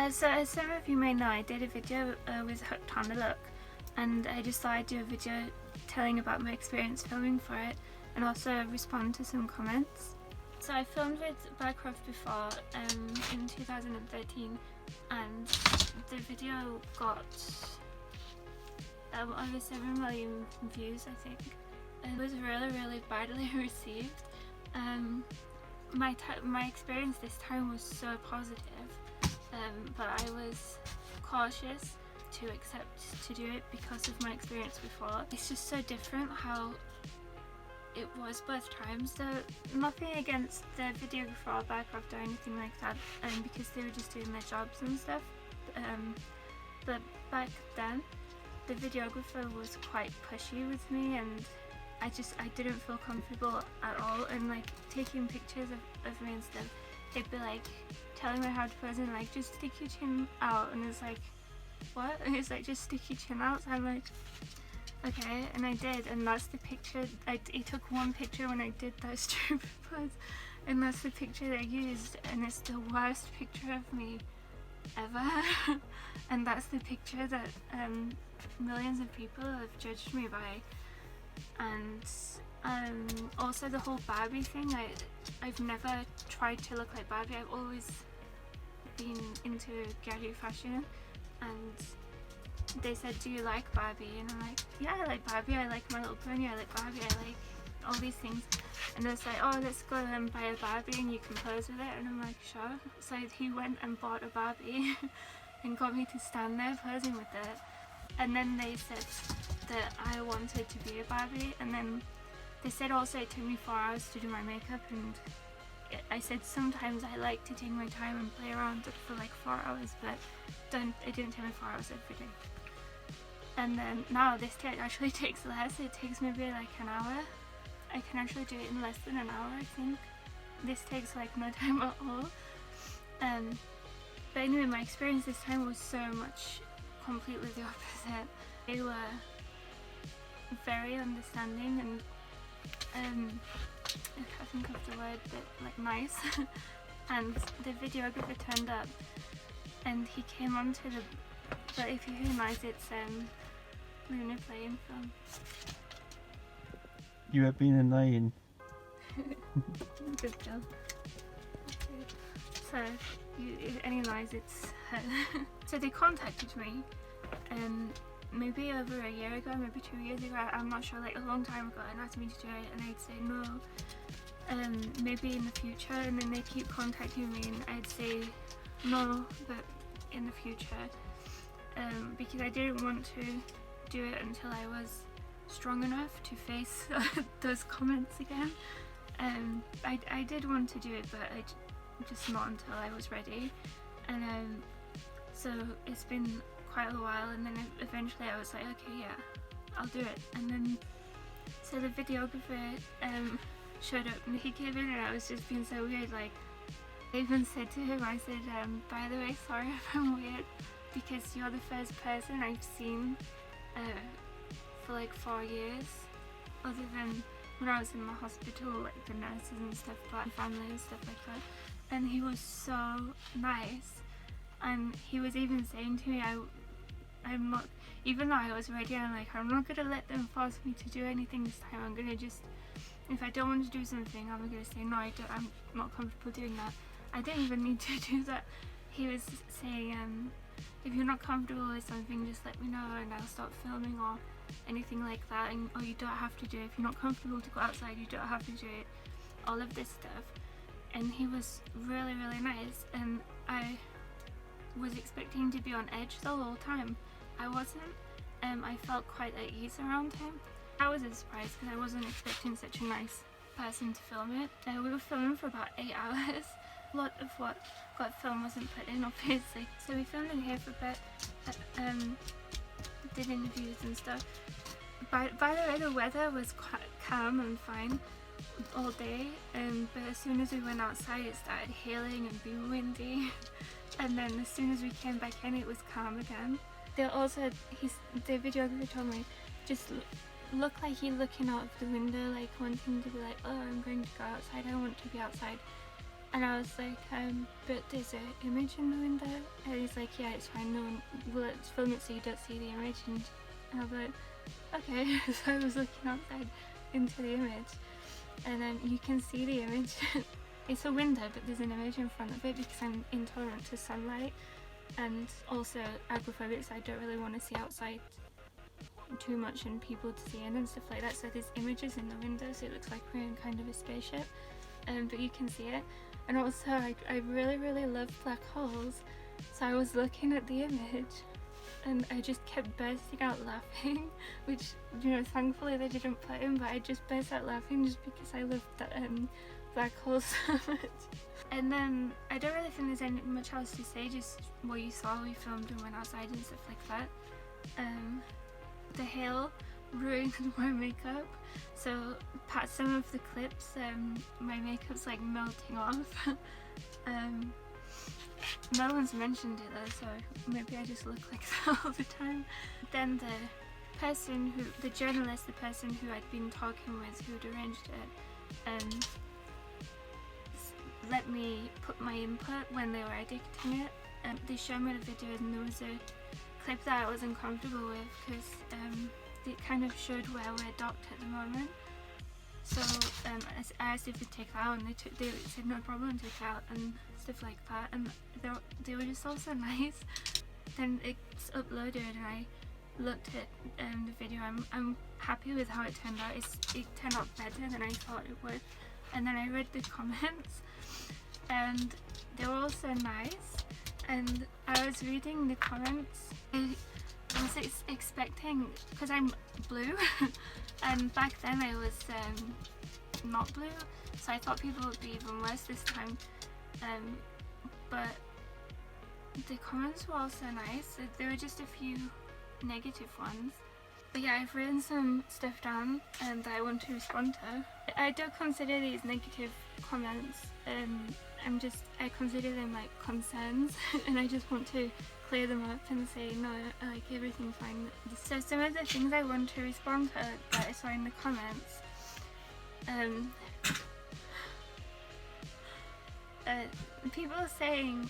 So as some of you may know, I did a video with Hooked on the Look, and I just thought I'd do a video telling about my experience filming for it and also respond to some comments. So I filmed with Backcroft before in 2013, and the video got over 7 million views, I think. It was really badly received. My experience this time was so positive, but I was cautious to accept to do it because of my experience before. It's just so different how it was both times. So nothing against the videographer or Backcroft or anything like that, because they were just doing their jobs and stuff. But back then, the videographer was quite pushy with me, and I didn't feel comfortable at all. And like taking pictures of me and stuff, they'd be like telling me how to pose and like, just stick your chin out, and it's like, what? And it's like, just stick your chin out. So I'm like, okay, and I did, and that's the picture. He took one picture when I did that stupid pose, and that's the picture they used, and it's the worst picture of me ever. And that's the picture that millions of people have judged me by. And also the whole Barbie thing, I've never tried to look like Barbie. I've always been into girly fashion, and they said, do you like Barbie? And I'm like, yeah, I like Barbie, I like My Little Pony, I like Barbie, I like all these things. And they're like, oh, let's go and buy a Barbie and you can pose with it. And I'm like, sure. So he went and bought a Barbie and got me to stand there posing with it. And then they said that I wanted to be a Barbie, and then they said also it took me 4 hours to do my makeup, and I said sometimes I like to take my time and play around for like 4 hours, but it didn't take me 4 hours every day. And then now this actually takes less. It takes maybe like an hour. I can actually do it in less than an hour, I think. This takes like no time at all. But anyway, my experience this time was so much completely the opposite. They were very understanding and I think of the word, but like nice. And the videographer turned up and he came onto the, but if you hear noise, it's Luna playing film. You have been annoying. Good girl. Okay. So any noise, it's her. So they contacted me maybe over a year ago, maybe 2 years ago, I'm not sure, like a long time ago, and asked me to do it, and I'd say no, maybe in the future, and then they'd keep contacting me and I'd say no, but in the future, because I didn't want to do it until I was strong enough to face those comments again. I did want to do it, but just not until I was ready. And so it's been quite a while, and then eventually I was like, okay, yeah, I'll do it. And then so the videographer showed up and he came in, and I was just being so weird. Like, I even said to him, I said, by the way, sorry if I'm weird, because you're the first person I've seen for like 4 years, other than when I was in the hospital, like the nurses and stuff, like family and stuff like that. And he was so nice, and he was even saying to me, I'm not, even though I was ready, I'm like, I'm not gonna let them force me to do anything this time. I'm gonna just, if I don't want to do something, I'm gonna say no, I'm not comfortable doing that. I didn't even need to do that. He was saying, if you're not comfortable with something, just let me know and I'll stop filming, or anything like that. And or you don't have to do it. If you're not comfortable to go outside, you don't have to do it. All of this stuff. And he was really nice, and I was expecting to be on edge the whole time. I wasn't. I felt quite at ease around him. I was a surprise because I wasn't expecting such a nice person to film it. We were filming for about 8 hours. A lot of what got filmed wasn't put in, obviously. So we filmed in here for a bit, did interviews and stuff. By the way, the weather was quite calm and fine all day, but as soon as we went outside it started hailing and being windy, and then as soon as we came back in it was calm again. The videographer told me, just look like you're looking out of the window, like wanting to be like, oh, I'm going to go outside, I want to be outside. And I was like, but there's an image in the window. And he's like, yeah, it's fine, no one will film it so you don't see the image. And I was like, okay. So I was looking outside into the image, and then you can see the image. It's a window, but there's an image in front of it because I'm intolerant to sunlight and also agoraphobic, so I don't really want to see outside too much and people to see in and stuff like that. So there's images in the window, so it looks like we're in kind of a spaceship, but you can see it. And also I really love black holes, so I was looking at the image and I just kept bursting out laughing, which, you know, thankfully they didn't put in, but I just burst out laughing just because I love that black holes so much. And then I don't really think there's any much else to say, just what you saw. We filmed and went outside and stuff like that. The hail ruined my makeup, so some of the clips my makeup's like melting off. No one's mentioned it though, so maybe I just look like that all the time. Then the journalist, the person who I'd been talking with, who'd arranged it, let me put my input when they were editing it. They showed me the video and there was a clip that I was uncomfortable with because it kind of showed where we're docked at the moment. So I asked if they'd take that out, and they said no problem, take it out and stuff like that. And they were just all so nice. Then it's uploaded and I looked at the video. I'm happy with how it turned out. It turned out better than I thought it would. And then I read the comments and they were all so nice. And I was reading the comments. I was expecting, because I'm blue, and back then I was not blue, so I thought people would be even worse this time. But the comments were also nice. There were just a few negative ones. But yeah, I've written some stuff down and that I want to respond to. I don't consider these negative comments, I consider them like concerns and I just want to clear them up and say no, like everything's fine. So some of the things I want to respond to that I saw in the comments, people are saying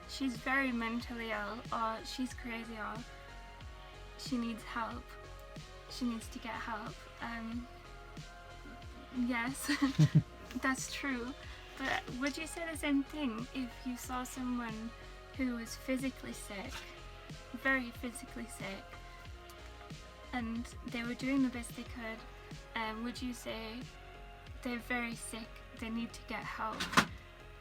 she's very mentally ill, or she's crazy, or she needs help, she needs to get help. Yes, that's true, but would you say the same thing if you saw someone who was physically sick, very physically sick, and they were doing the best they could? Would you say they're very sick, they need to get help?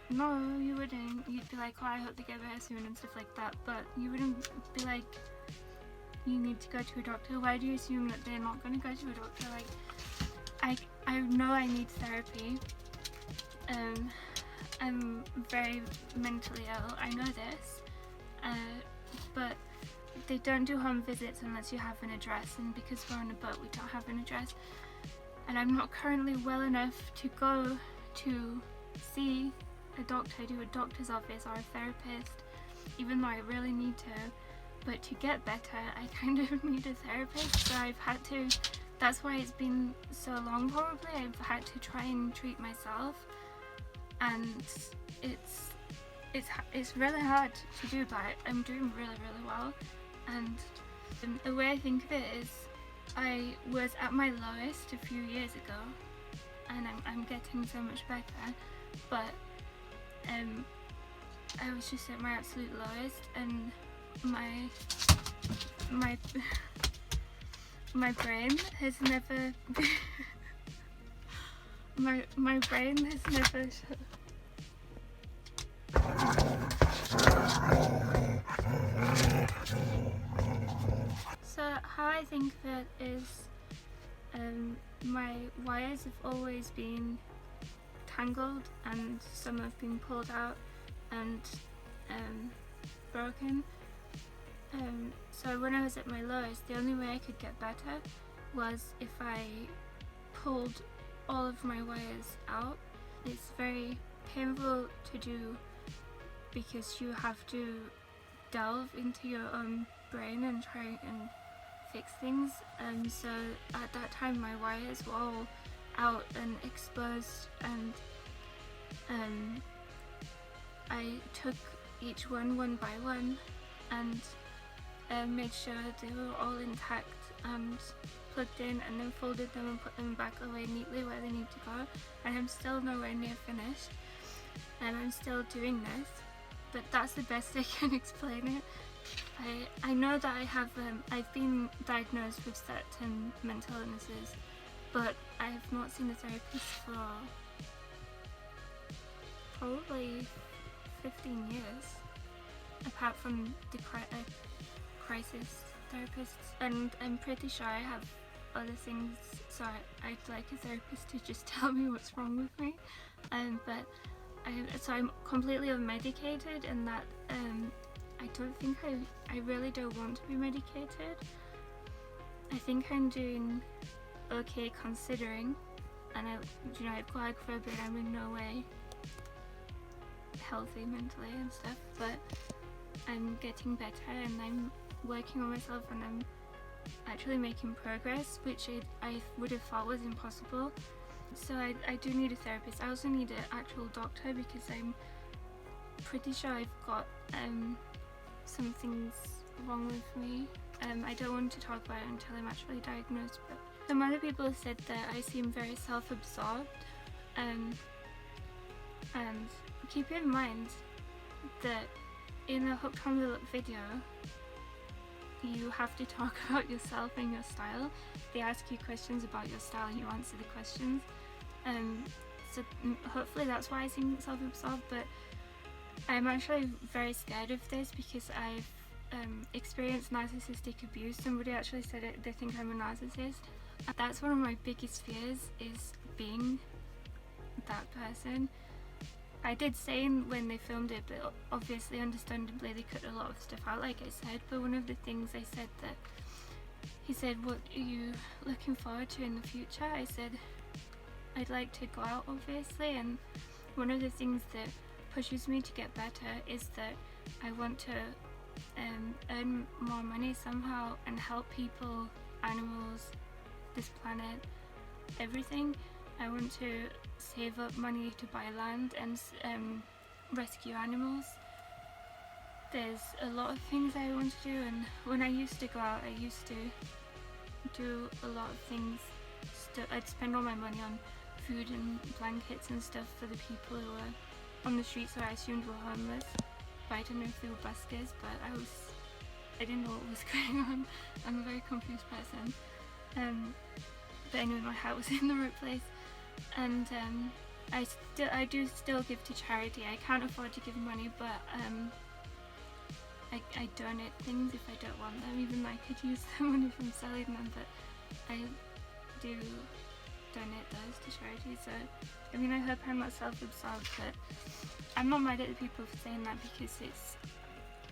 No, you wouldn't. You'd be like, oh, I hope they get better soon and stuff like that, but you wouldn't be like, you need to go to a doctor. Why do you assume that they're not going to go to a doctor? Like, I know I need therapy. I'm very mentally ill, I know this, but they don't do home visits unless you have an address, and because we're on a boat we don't have an address, and I'm not currently well enough to go to see a doctor, do a doctor's office or a therapist, even though I really need to. But to get better, I kind of need a therapist, so I've had to, that's why it's been so long probably, I've had to try and treat myself, and it's really hard to do, but I'm doing really well. And the way I think of it is, I was at my lowest a few years ago, and I'm getting so much better, but I was just at my absolute lowest, and my brain has never my brain has never So how I think of it is, my wires have always been tangled and some have been pulled out and broken. So when I was at my lowest, the only way I could get better was if I pulled all of my wires out. It's very painful to do because you have to delve into your own brain and try and fix things. So at that time my wires were all out and exposed, and I took each one by one and made sure they were all intact and plugged in, and then folded them and put them back away neatly where they need to go. And I'm still nowhere near finished, and I'm still doing this, but that's the best I can explain it. I know that I've been diagnosed with certain mental illnesses, but I have not seen a therapist for probably 15 years, apart from the crisis therapists, and I'm pretty sure I have other things, so I'd like a therapist to just tell me what's wrong with me. So I'm completely unmedicated, and that I don't think I really don't want to be medicated. I think I'm doing okay considering, and I've got agoraphobia and I'm in no way healthy mentally and stuff, but I'm getting better and I'm working on myself, and I'm actually making progress, which I would have thought was impossible. So I do need a therapist. I also need an actual doctor, because I'm pretty sure I've got some things wrong with me. I don't want to talk about it until I'm actually diagnosed, but some other people have said that I seem very self-absorbed, and keep in mind that in a Hooked on the Look video you have to talk about yourself and your style. They ask you questions about your style and you answer the questions, so hopefully that's why I seem self-absorbed. But I'm actually very scared of this, because I've experienced narcissistic abuse. Somebody actually said it, they think I'm a narcissist. That's one of my biggest fears, is being that person. I did say when they filmed it, but obviously, understandably, they cut a lot of stuff out, like I said. But one of the things I said, that he said, "What are you looking forward to in the future?" I said, "I'd like to go out, obviously, and one of the things that pushes me to get better is that I want to earn more money somehow and help people, animals, this planet, everything. I want to save up money to buy land and rescue animals. There's a lot of things I want to do, and when I used to go out, I used to do a lot of things. I'd spend all my money on food and blankets and stuff for the people who were on the streets, who I assumed were homeless, but I didn't know if they were buskers, but I didn't know what was going on. I'm a very confused person. But anyway, my heart was in the right place, and I do still give to charity. I can't afford to give money, but I donate things if I don't want them, even though I could use the money from selling them, but I do donate those to charity. So I mean, I hope I'm not self-absorbed, but I'm not mad at the people for saying that, because it's,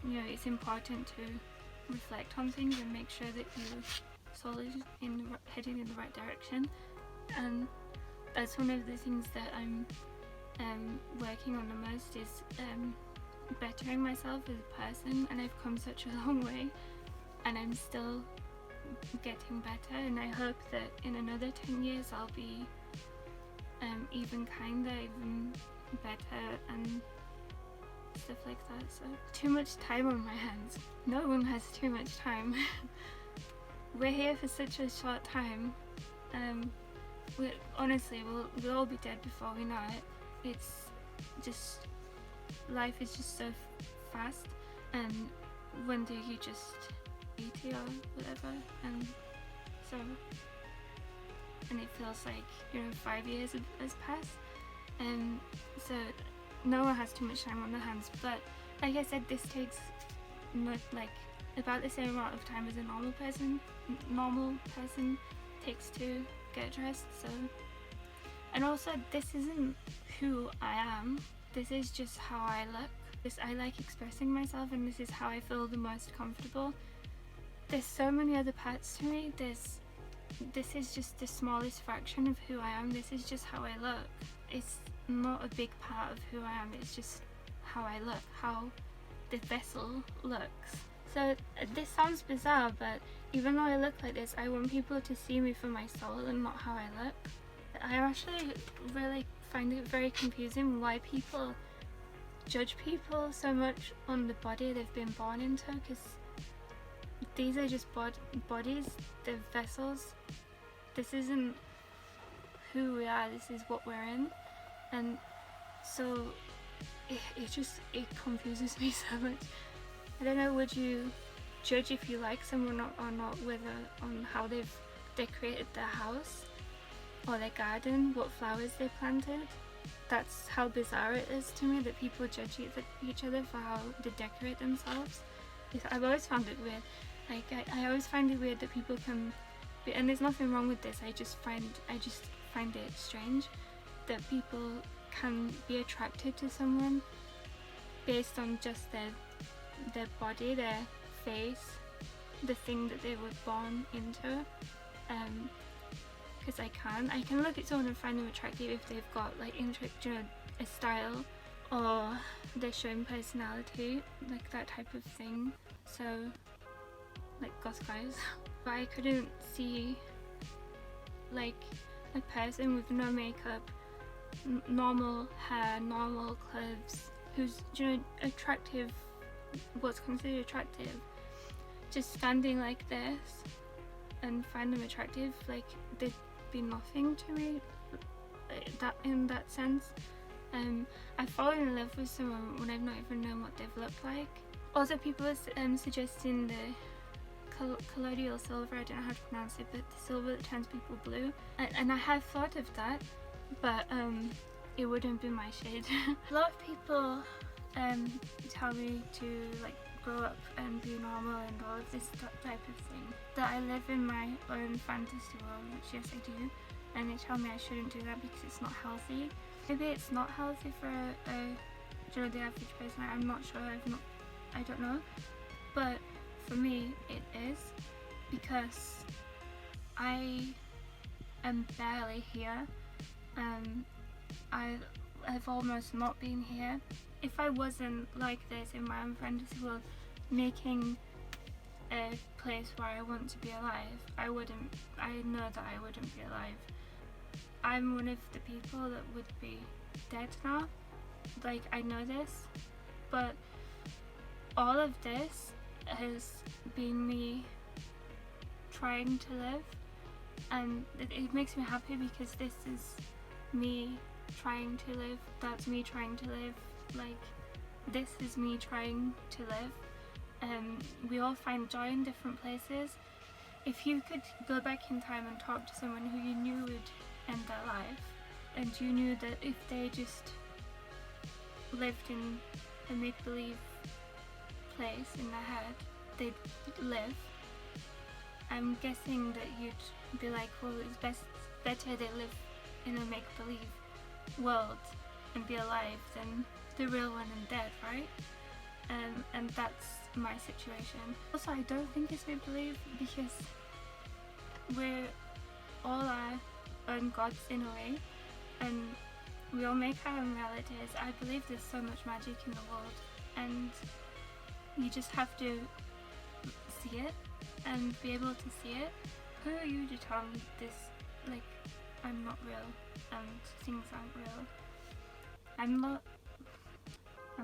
it's important to reflect on things and make sure that you're solid heading in the right direction. And that's one of the things that I'm working on the most, is bettering myself as a person. And I've come such a long way, and I'm still getting better, and I hope that in another 10 years I'll be even kinder, even better, and stuff like that. So, too much time on my hands. No one has too much time. We're here for such a short time. Honestly, we'll all be dead before we know it. It's just, life is just so fast, and one day you just 80 or whatever, and it feels like 5 years has passed, and so no one has too much time on their hands. But like I said, this takes about the same amount of time as a normal person takes to get dressed. So, and also, this isn't who I am, this is just how I look. I like expressing myself, and this is how I feel the most comfortable. There's so many other parts to me. This is just the smallest fraction of who I am. This is just how I look. It's not a big part of who I am. It's just how I look, how the vessel looks. So this sounds bizarre, but even though I look like this, I want people to see me for my soul and not how I look. I'm actually really find it very confusing why people judge people so much on the body they've been born into, because these are just bodies, they're vessels. This isn't who we are, this is what we're in. And so it confuses me so much. I don't know, would you judge if you like someone or not whether on how they've decorated their house or their garden, what flowers they planted? That's how bizarre it is to me that people judge each other for how they decorate themselves. I've always found it weird. Like I always find it weird that people can be, and there's nothing wrong with this, I just find it strange that people can be attracted to someone based on just their body, their face, the thing that they were born into. Because I can look at someone and find them attractive if they've got like a style, or they're showing personality, like that type of thing. So like goth guys. But I couldn't see like a person with no makeup, normal hair, normal clothes, who's attractive, what's considered attractive, just standing like this and find them attractive. Like they'd be nothing to me in that sense. I've fallen in love with someone when I've not even known what they've looked like. Also, people are suggesting the colodial silver, I don't know how to pronounce it, but the silver that turns people blue, and I have thought of that, but it wouldn't be my shade. A lot of people tell me to like grow up and be normal and all of this type of thing, that I live in my own fantasy world, which yes I do, and they tell me I shouldn't do that because it's not healthy. Maybe it's not healthy for the average person, I'm not sure, I don't know, but for me it is, because I am barely here. I've almost not been here. If I wasn't like this in my own fantasy world, making a place where I want to be alive, I know that I wouldn't be alive. I'm one of the people that would be dead now. Like, I know this, but all of this has been me trying to live, and it makes me happy because this is me trying to live. That's me trying to live. Like, this is me trying to live. We all find joy in different places. If you could go back in time and talk to someone who you knew would end their life, and you knew that if they just lived in a make-believe place in their head, they'd live, I'm guessing that you'd be like, well, it's better they live in a make-believe world and be alive than the real one and dead, right? And that's my situation. Also, I don't think it's make-believe because we're all our own gods in a way, and we all make our own realities. I believe there's so much magic in the world, and you just have to see it and be able to see it. Who are you to tell me this, like, I'm not real and things aren't real? I'm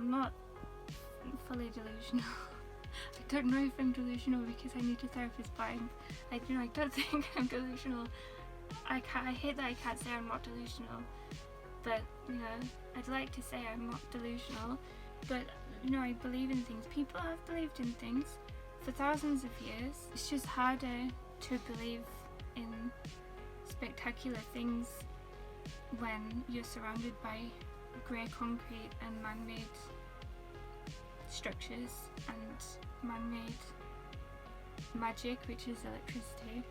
not fully delusional. I don't know if I'm delusional because I need a therapist, but I don't think I'm delusional. I hate that I can't say I'm not delusional, but I'd like to say I'm not delusional, but I believe in things. People have believed in things for thousands of years. It's just harder to believe in spectacular things when you're surrounded by grey concrete and man-made structures and man-made magic, which is electricity.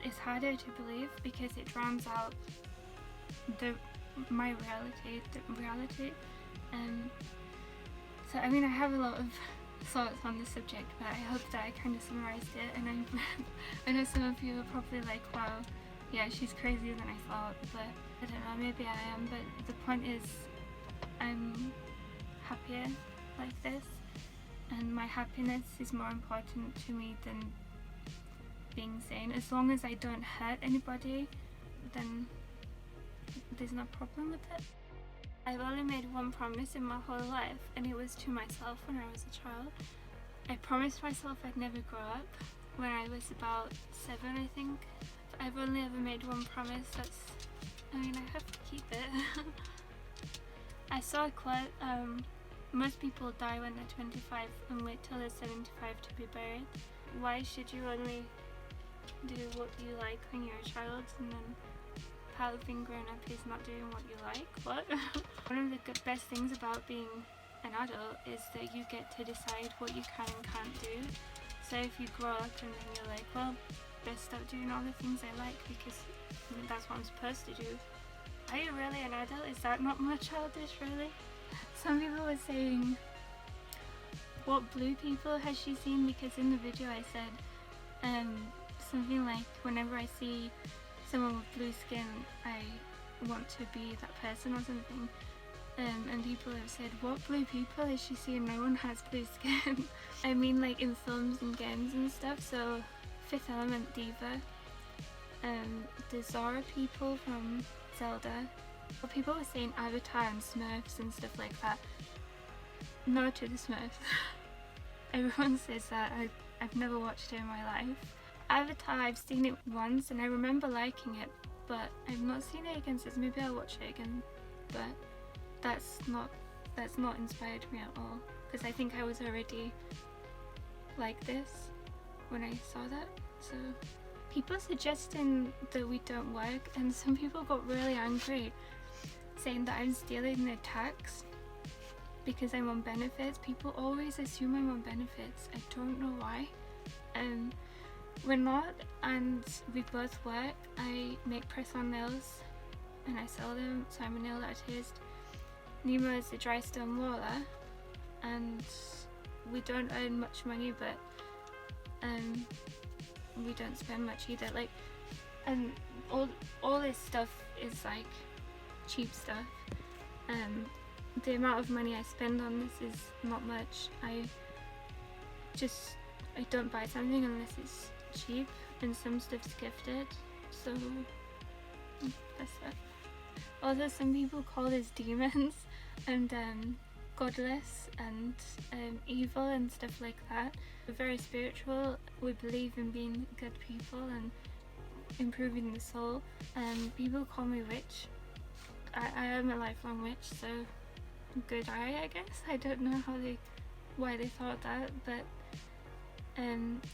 It's harder to believe because it drowns out my reality. So I mean, I have a lot of thoughts on this subject, but I hope that I kind of summarised it, and I know some of you are probably like, wow, yeah, she's crazier than I thought, but I don't know, maybe I am, but the point is I'm happier like this, and my happiness is more important to me than being sane. As long as I don't hurt anybody, then there's no problem with it. I've only made one promise in my whole life, and it was to myself when I was a child. I promised myself I'd never grow up when I was about 7, I think. I've only ever made one promise. I have to keep it. I saw a quote, most people die when they're 25 and wait till they're 75 to be buried. Why should you only do what you like when you're a child, and then part of being grown up is not doing what you like? What? One of the best things about being an adult is that you get to decide what you can and can't do. So if you grow up and then you're like, well, best stop doing all the things I like because that's what I'm supposed to do. Are you really an adult? Is that not more childish, really? Some people were saying, what blue people has she seen? Because in the video I said something like, whenever I see someone with blue skin, I want to be that person or something. And people have said, what blue people is she seeing? No one has blue skin. I mean, like in films and games and stuff. So Fifth Element Diva, the Zora people from Zelda. People were saying Avatar and Smurfs and stuff like that. No to the Smurfs. Everyone says that. I've never watched it in my life. Avatar, I've seen it once and I remember liking it, but I've not seen it again since. Maybe I'll watch it again, but that's not inspired me at all, because I think I was already like this when I saw that. So people suggesting that we don't work, and some people got really angry saying that I'm stealing their tax because I'm on benefits. People always assume I'm on benefits. I don't know why. We're not, and we both work. I make press-on nails and I sell them, so I'm a nail artist. Nemo is a dry stone waller, and we don't earn much money, but we don't spend much either. Like, and all this stuff is like cheap stuff. The amount of money I spend on this is not much. I don't buy something unless it's cheap, and some stuff's gifted, so that's that. Although some people call us demons and godless and evil and stuff like that. We're very spiritual. We believe in being good people and improving the soul. People call me witch. I am a lifelong witch, so good I guess. I don't know why they thought that, but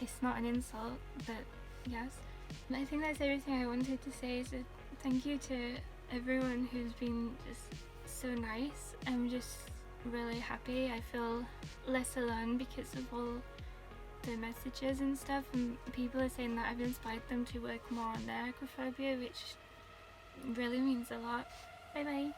it's not an insult, but yes. I think that's everything I wanted to say. So thank you to everyone who's been just so nice. I'm just really happy. I feel less alone because of all the messages and stuff, and people are saying that I've inspired them to work more on their acrophobia, which really means a lot. Bye bye.